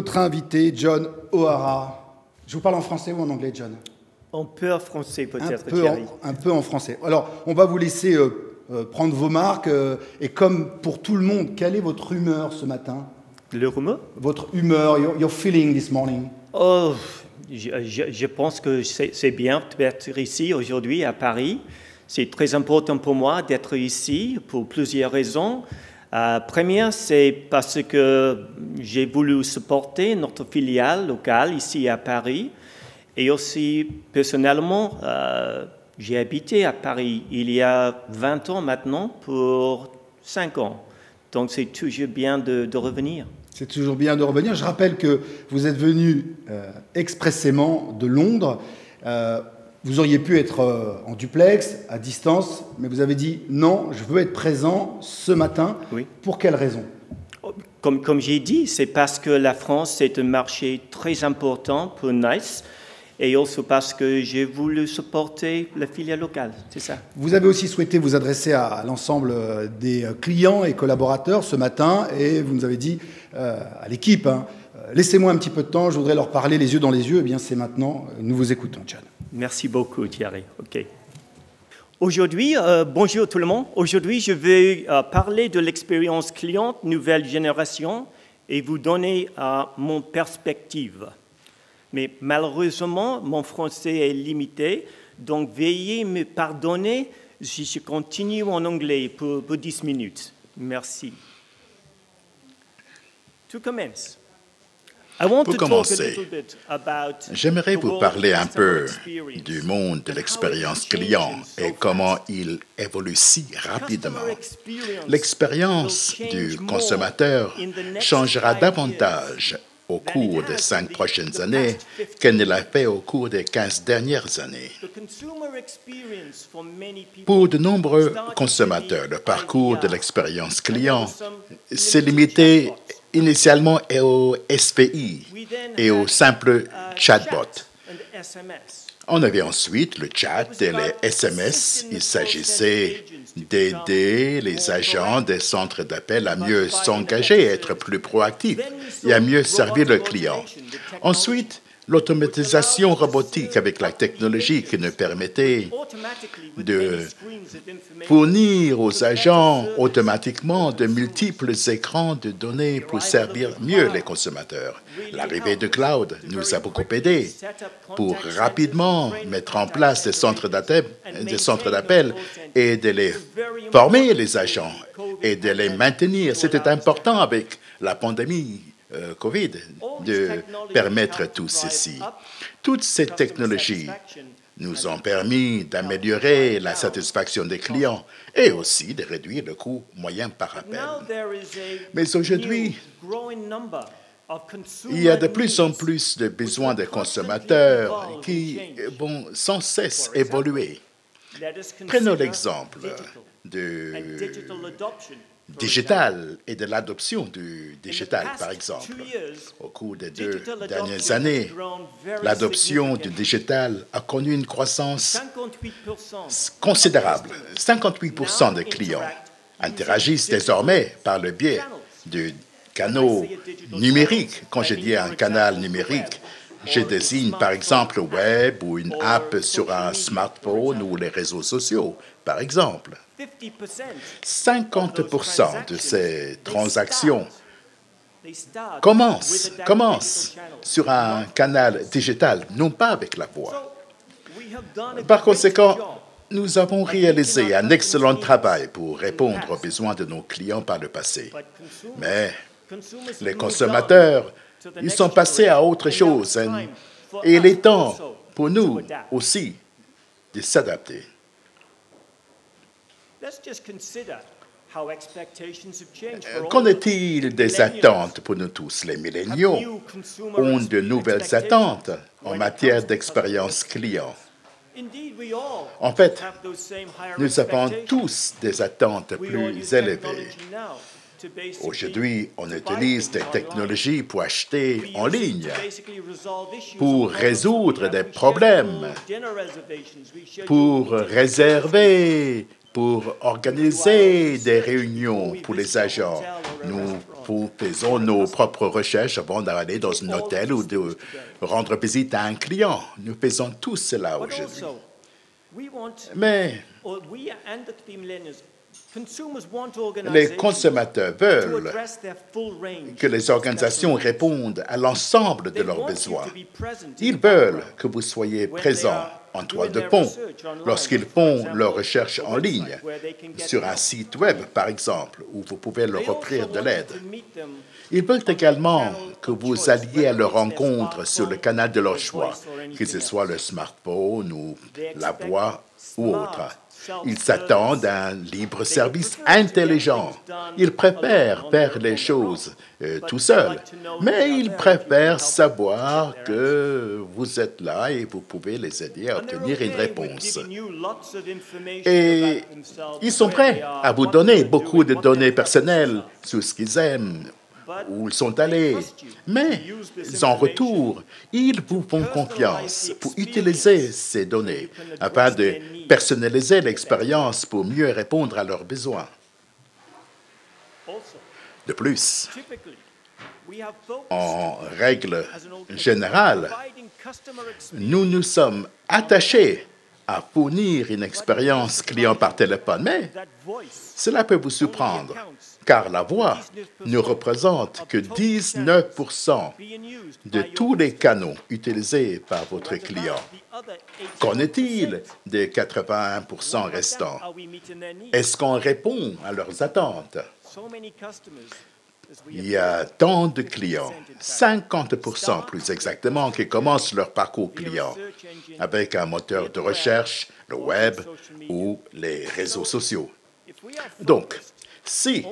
notre invité, John O'Hara. Je vous parle en français ou en anglais, John? Un peu en français, peut-être, Thierry. Un peu en français. Alors, on va vous laisser prendre vos marques. Et comme pour tout le monde, quelle est votre humeur ce matin? Le rumeur? Votre humeur, your feeling this morning? Oh, je pense que c'est bien d'être ici aujourd'hui à Paris. C'est très important pour moi d'être ici pour plusieurs raisons. Première, c'est parce que j'ai voulu supporter notre filiale locale ici à Paris. Et aussi, personnellement, j'ai habité à Paris il y a 20 ans maintenant pour 5 ans. Donc, c'est toujours bien de revenir. C'est toujours bien de revenir. Je rappelle que vous êtes venu expressément de Londres. Vous auriez pu être en duplex, à distance, mais vous avez dit non, je veux être présent ce matin. Oui. Pour quelle raison? Comme j'ai dit, c'est parce que la France, c'est un marché très important pour Nice. Et aussi parce que j'ai voulu supporter la filiale locale, c'est ça. Vous avez aussi souhaité vous adresser à l'ensemble des clients et collaborateurs ce matin, et vous nous avez dit à l'équipe, laissez-moi un petit peu de temps, je voudrais leur parler les yeux dans les yeux. Eh bien, c'est maintenant, nous vous écoutons, John. Merci beaucoup, Thierry. OK. Aujourd'hui, bonjour tout le monde. Aujourd'hui, je vais parler de l'expérience client nouvelle génération et vous donner mon perspective. Mais malheureusement, mon français est limité, donc veuillez me pardonner si je continue en anglais pour 10 minutes. Merci. To commence. Pour commencer, j'aimerais vous parler un peu du monde de l'expérience client et comment il évolue si rapidement. L'expérience du consommateur changera davantage au cours des 5 prochaines années qu'elle ne l'a fait au cours des 15 dernières années. Pour de nombreux consommateurs, le parcours de l'expérience client s'est limité initialement au SPI et au simple chatbot. On avait ensuite le chat et les SMS. Il s'agissait d'aider les agents des centres d'appel à mieux s'engager, à être plus proactifs et à mieux servir le client. Ensuite, l'automatisation robotique avec la technologie qui nous permettait de fournir aux agents automatiquement de multiples écrans de données pour servir mieux les consommateurs. L'arrivée du cloud nous a beaucoup aidés pour rapidement mettre en place des centres d'appel et de les former, les agents, et de les maintenir. C'était important avec la pandémie COVID, de permettre tout ceci. Toutes ces technologies nous ont permis d'améliorer la satisfaction des clients et aussi de réduire le coût moyen par appel. Mais aujourd'hui, il y a de plus en plus de besoins des consommateurs qui vont sans cesse évoluer. Prenons l'exemple du digital et de l'adoption du digital, par exemple. Au cours des 2 dernières années, l'adoption du digital a connu une croissance considérable. 58% des clients interagissent désormais par le biais de canaux numériques. Quand je dis un canal numérique, je désigne par exemple le web ou une app sur un smartphone ou les réseaux sociaux, par exemple. 50% de ces transactions commencent sur un canal digital, non pas avec la voix. Par conséquent, nous avons réalisé un excellent travail pour répondre aux besoins de nos clients par le passé. Mais les consommateurs, ils sont passés à autre chose et il est temps pour nous aussi de s'adapter. Qu'en est-il des attentes pour nous tous? Les milléniaux ont de nouvelles attentes en matière d'expérience client. En fait, nous avons tous des attentes plus élevées. Aujourd'hui, on utilise des technologies pour acheter en ligne, pour résoudre des problèmes, pour réserver, pour organiser des réunions pour les agents. Nous faisons nos propres recherches avant d'aller dans un hôtel ou de rendre visite à un client. Nous faisons tout cela aujourd'hui. Mais les consommateurs veulent que les organisations répondent à l'ensemble de leurs besoins. Ils veulent que vous soyez présents en toile de fond lorsqu'ils font leurs recherches en ligne, sur un site web par exemple, où vous pouvez leur offrir de l'aide. Ils veulent également que vous alliez à leur rencontre sur le canal de leur choix, que ce soit le smartphone ou la voix ou autre. Ils s'attendent à un libre-service intelligent. Ils préfèrent faire les choses tout seuls, mais ils préfèrent savoir que vous êtes là et vous pouvez les aider à obtenir une réponse. Et ils sont prêts à vous donner beaucoup de données personnelles sur ce qu'ils aiment, où ils sont allés. Mais en retour, ils vous font confiance pour utiliser ces données afin de personnaliser l'expérience pour mieux répondre à leurs besoins. De plus, en règle générale, nous nous sommes attachés à fournir une expérience client par téléphone, mais cela peut vous surprendre, car la voix ne représente que 19% de tous les canaux utilisés par votre client. Qu'en est-il des 81% restants? Est-ce qu'on répond à leurs attentes? Il y a tant de clients, 50% plus exactement, qui commencent leur parcours client avec un moteur de recherche, le web ou les réseaux sociaux. Donc, si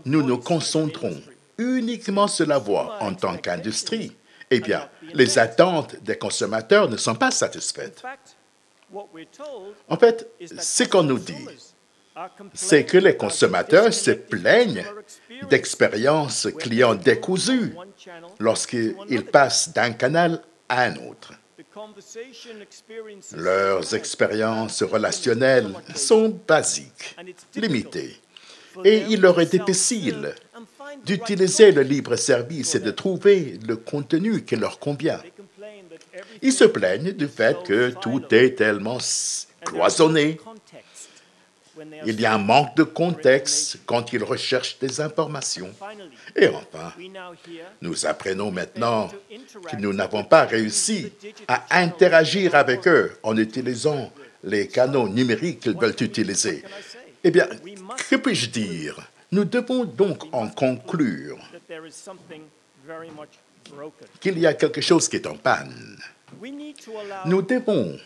nous nous concentrons uniquement sur la voix en tant qu'industrie, eh bien, les attentes des consommateurs ne sont pas satisfaites. En fait, ce qu'on nous dit, c'est que les consommateurs se plaignent d'expériences clients décousues lorsqu'ils passent d'un canal à un autre. Leurs expériences relationnelles sont basiques, limitées, et il leur est difficile d'utiliser le libre-service et de trouver le contenu qui leur convient. Ils se plaignent du fait que tout est tellement cloisonné. Il y a un manque de contexte quand ils recherchent des informations. Et enfin, nous apprenons maintenant que nous n'avons pas réussi à interagir avec eux en utilisant les canaux numériques qu'ils veulent utiliser. Eh bien, que puis-je dire? Nous devons donc en conclure qu'il y a quelque chose qui est en panne. Nous devons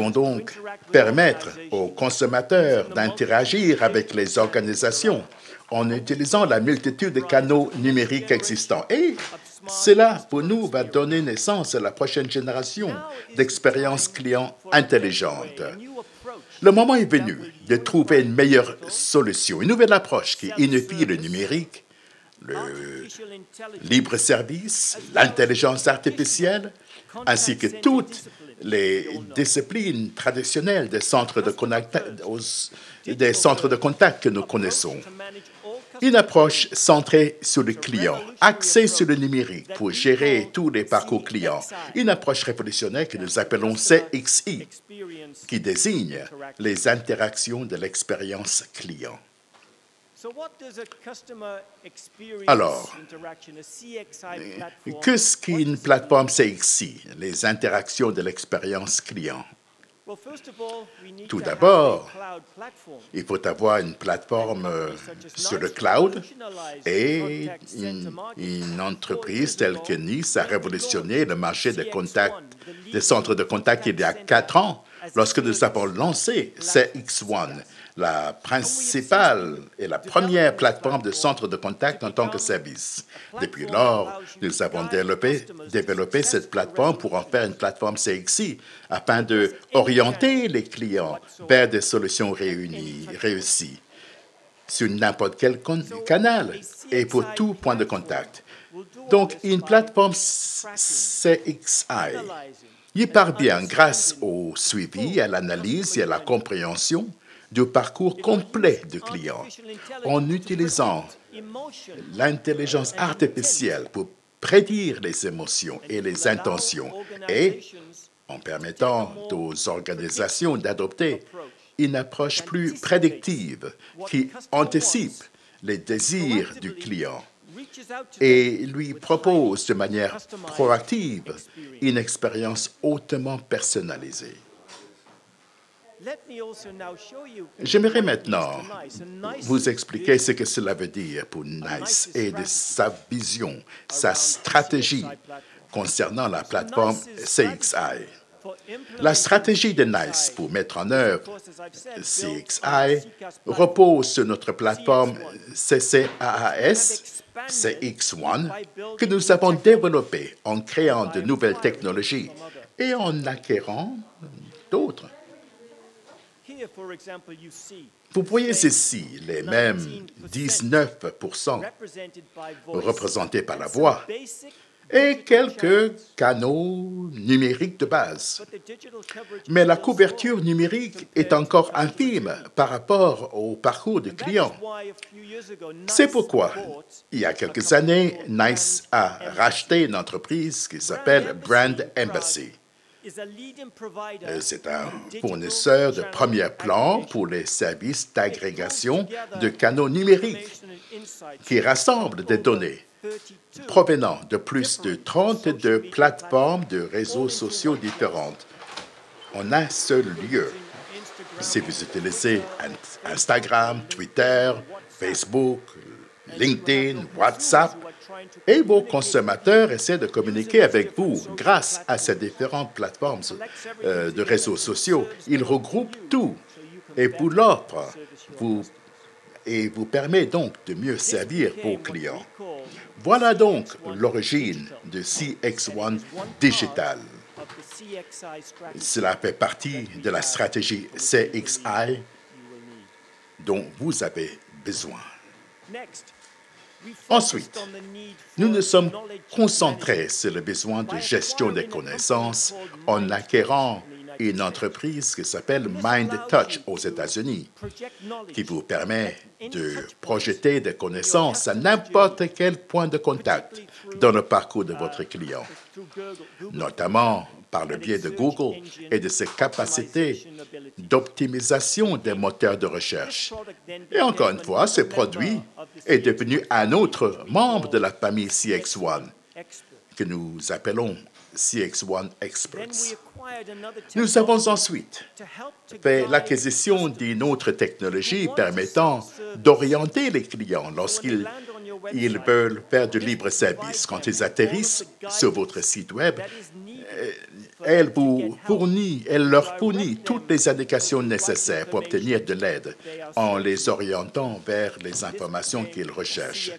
donc permettre aux consommateurs d'interagir avec les organisations en utilisant la multitude de canaux numériques existants. Et cela, pour nous, va donner naissance à la prochaine génération d'expériences clients intelligentes. Le moment est venu de trouver une meilleure solution, une nouvelle approche qui unifie le numérique, le libre-service, l'intelligence artificielle, ainsi que toutes les disciplines traditionnelles des centres de contact que nous connaissons. Une approche centrée sur le client, axée sur le numérique pour gérer tous les parcours clients. Une approche révolutionnaire que nous appelons CXI, qui désigne les interactions de l'expérience client. Alors, qu'est-ce qu'une plateforme CXI, les interactions de l'expérience client? Tout d'abord, il faut avoir une plateforme sur le cloud et une entreprise telle que Nice a révolutionné le marché des centres de contact il y a 4 ans lorsque nous avons lancé CX1, la principale et la première plateforme de centre de contact en tant que service. Depuis lors, nous avons développé cette plateforme pour en faire une plateforme CXI afin d'orienter les clients vers des solutions réussies sur n'importe quel canal et pour tout point de contact. Donc, une plateforme CXI y parvient grâce au suivi, à l'analyse et à la compréhension du parcours complet du client en utilisant l'intelligence artificielle pour prédire les émotions et les intentions et en permettant aux organisations d'adopter une approche plus prédictive qui anticipe les désirs du client et lui propose de manière proactive une expérience hautement personnalisée. J'aimerais maintenant vous expliquer ce que cela veut dire pour NICE et de sa vision, sa stratégie concernant la plateforme CXI. La stratégie de NICE pour mettre en œuvre CXI repose sur notre plateforme CCAAS, CX1, que nous avons développée en créant de nouvelles technologies et en acquérant d'autres. Vous voyez ici les mêmes 19% représentés par la voix et quelques canaux numériques de base. Mais la couverture numérique est encore infime par rapport au parcours du client. C'est pourquoi, il y a quelques années, NICE a racheté une entreprise qui s'appelle Brand Embassy. C'est un fournisseur de premier plan pour les services d'agrégation de canaux numériques qui rassemble des données provenant de plus de 32 plateformes de réseaux sociaux différentes en un seul lieu. Si vous utilisez Instagram, Twitter, Facebook, LinkedIn, WhatsApp, et vos consommateurs essaient de communiquer avec vous grâce à ces différentes plateformes de réseaux sociaux. Ils regroupent tout et vous l'offrent et vous permet donc de mieux servir vos clients. Voilà donc l'origine de CX1 Digital. Cela fait partie de la stratégie CXI dont vous avez besoin. Ensuite, nous nous sommes concentrés sur le besoin de gestion des connaissances en acquérant une entreprise qui s'appelle MindTouch aux États-Unis, qui vous permet de projeter des connaissances à n'importe quel point de contact dans le parcours de votre client, notamment par le biais de Google et de ses capacités d'optimisation des moteurs de recherche. Et encore une fois, ce produit est devenu un autre membre de la famille CX1, que nous appelons CX1 Experts. Nous avons ensuite fait l'acquisition d'une autre technologie permettant d'orienter les clients lorsqu'ils veulent faire du libre service. Quand ils atterrissent sur votre site Web, elle leur fournit toutes les indications nécessaires pour obtenir de l'aide en les orientant vers les informations qu'ils recherchent.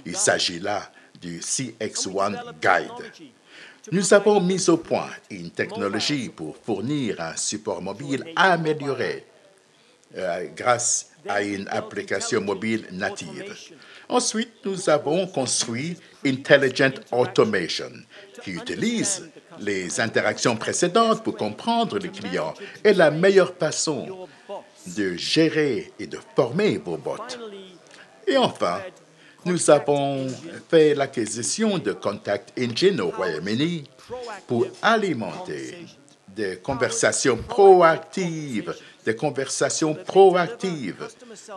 Il s'agit là du CX1 Guide. Nous avons mis au point une technologie pour fournir un support mobile amélioré grâce à une application mobile native. Ensuite, nous avons construit Intelligent Automation, qui utilise les interactions précédentes pour comprendre les clients et la meilleure façon de gérer et de former vos bots. Et enfin, nous avons fait l'acquisition de Contact Engine au Royaume-Uni pour alimenter des conversations proactives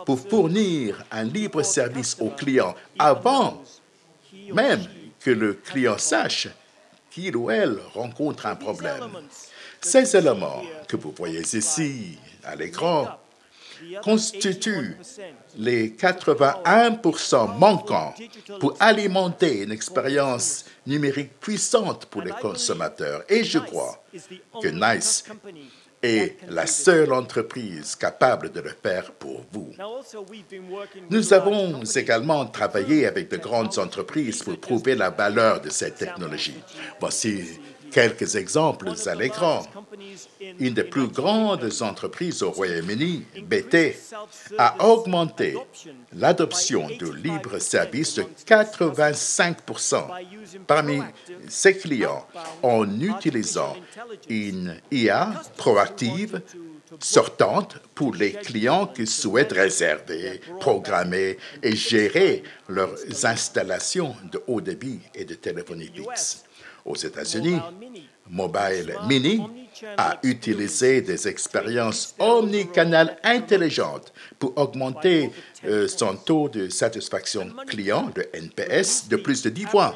pour fournir un libre service au client avant même que le client sache qu'il ou elle rencontre un problème. Ces éléments que vous voyez ici à l'écran constituent les 81% manquants pour alimenter une expérience numérique puissante pour les consommateurs. Et je crois que NICE est la seule entreprise capable de le faire pour vous. Nous avons également travaillé avec de grandes entreprises pour prouver la valeur de cette technologie. Voici quelques exemples à l'écran. une des plus grandes entreprises au Royaume-Uni, BT, a augmenté l'adoption de libre service de 85% parmi ses clients en utilisant une IA proactive sortante pour les clients qui souhaitent réserver, programmer et gérer leurs installations de haut débit et de téléphonie fixe. Aux États-Unis, Mobile Mini a utilisé des expériences omnicanales intelligentes pour augmenter son taux de satisfaction client, de NPS, de plus de 10 points.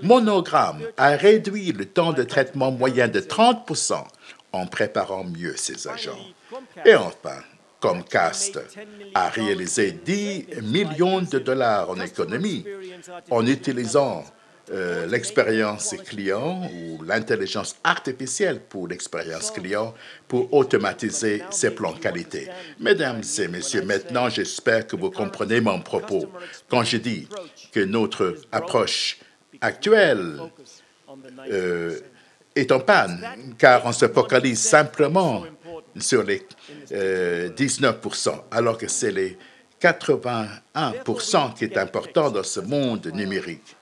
Monogramme a réduit le temps de traitement moyen de 30% en préparant mieux ses agents. Et enfin, Comcast a réalisé 10 millions de dollars en économie en utilisant l'expérience client ou l'intelligence artificielle pour l'expérience client pour automatiser ses plans qualité. Mesdames et messieurs, maintenant, j'espère que vous comprenez mon propos quand je dis que notre approche actuelle est en panne, car on se focalise simplement sur les 19%, alors que c'est les 81% qui est important dans ce monde numérique.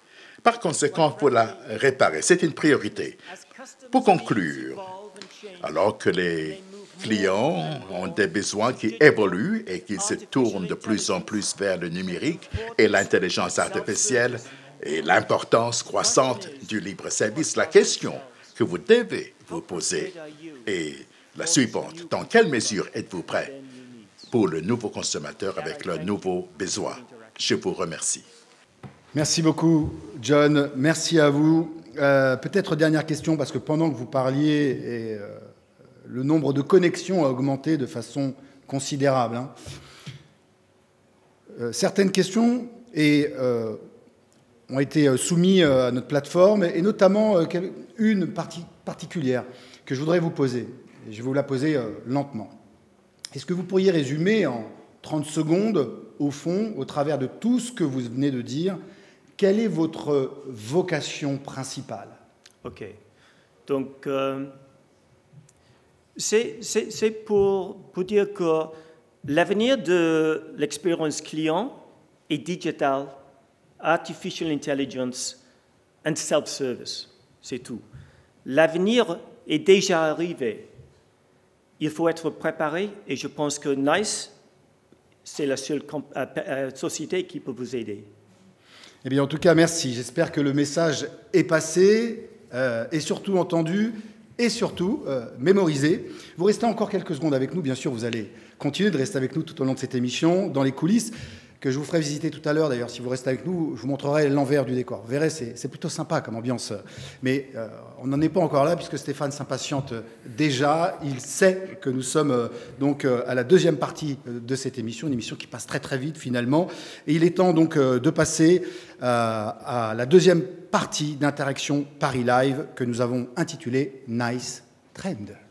Par conséquent, il faut la réparer. C'est une priorité. Pour conclure, alors que les clients ont des besoins qui évoluent et qu'ils se tournent de plus en plus vers le numérique et l'intelligence artificielle et l'importance croissante du libre-service, la question que vous devez vous poser est la suivante. Dans quelle mesure êtes-vous prêt pour le nouveau consommateur avec leurs nouveaux besoins? Je vous remercie. Merci beaucoup, John. Merci à vous. Peut-être dernière question, parce que pendant que vous parliez, le nombre de connexions a augmenté de façon considérable. Certaines questions ont été soumises à notre plateforme, et notamment une particulière que je voudrais vous poser. Je vais vous la poser lentement. Est-ce que vous pourriez résumer en 30 secondes, au fond, au travers de tout ce que vous venez de dire, quelle est votre vocation principale? OK. Donc, c'est pour dire que l'avenir de l'expérience client est digital, artificial intelligence and self-service. C'est tout. L'avenir est déjà arrivé. Il faut être préparé et je pense que NICE, c'est la seule société qui peut vous aider. Eh bien, en tout cas, merci. J'espère que le message est passé, et surtout entendu, et surtout mémorisé. Vous restez encore quelques secondes avec nous. Bien sûr, vous allez continuer de rester avec nous tout au long de cette émission, dans les coulisses, que je vous ferai visiter tout à l'heure. D'ailleurs, si vous restez avec nous, je vous montrerai l'envers du décor. Vous verrez, c'est plutôt sympa comme ambiance. Mais on n'en est pas encore là, puisque Stéphane s'impatiente déjà. Il sait que nous sommes donc à la deuxième partie de cette émission, une émission qui passe très très vite finalement. Et il est temps donc de passer à la deuxième partie d'Interaction Paris Live que nous avons intitulée Nice Trend.